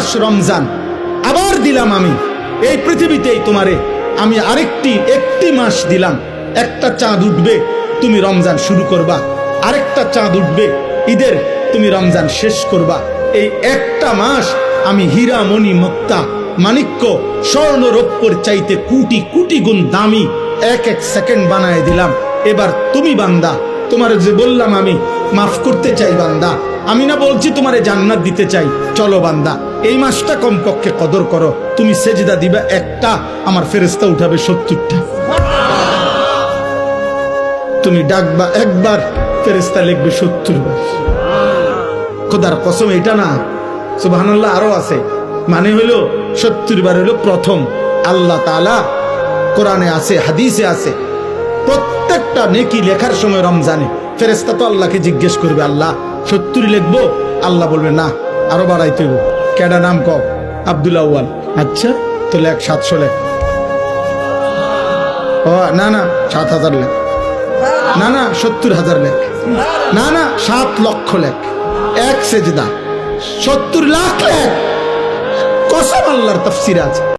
মাস রমজান আবার দিলাম আমি এই পৃথিবীতেই তোমারে, আমি একটি মাস দিলাম, একটা চাঁদ উঠবে তুমি রমজান শুরু করবা, আরেকটা চাঁদ উঠবে ঈদের তুমি রমজান শেষ করবা। এই একটা মাস আমি হীরা মণি মুক্তা মাণিক্য স্বর্ণ রৌপ্যের চাইতে কোটি কোটি গুণ দামি এক সেকেন্ড বানায় দিলাম। এবার তুমি বান্দা, তোমার যে বললাম আমি মাফ করতে চাই বান্দা, আমি না বলছি তোমারে জান্নাত দিতে চাই, চলো বান্দা এই মাসটা কমপক্ষে কদর করো। তুমি সেজদা দিবা একটা, আমার ফেরেশতা উঠাবে 70টা। তুমি ডাকবা একবার, ফেরেশতা লিখবে 70 বার। খোদার কসম এটা না, সুবহানাল্লাহ আরো আছে, মানে হইল 70 বার হইল প্রথম। আল্লাহ তাআলা কোরআনে আছে, হাদিসে আছে, প্রত্যেকটা নেকি লেখার সময় রমজানে ফেরেশতা তো আল্লাহকে জিজ্ঞেস করবে, আল্লাহ 70 লিখবো? আল্লাহ বলবে না, আরো বাড়াইতে হইব। কেডা নাম কও? আব্দুল আউয়াল। আচ্ছা তো লেখ 700 লেখ। ও না না 7000 লেখ, না না 70,000 লেখ, না না 7 লক্ষ লেখ, এক সেজদা 70 লাখ লেখ। কসম আল্লাহর তাফসীর আছে।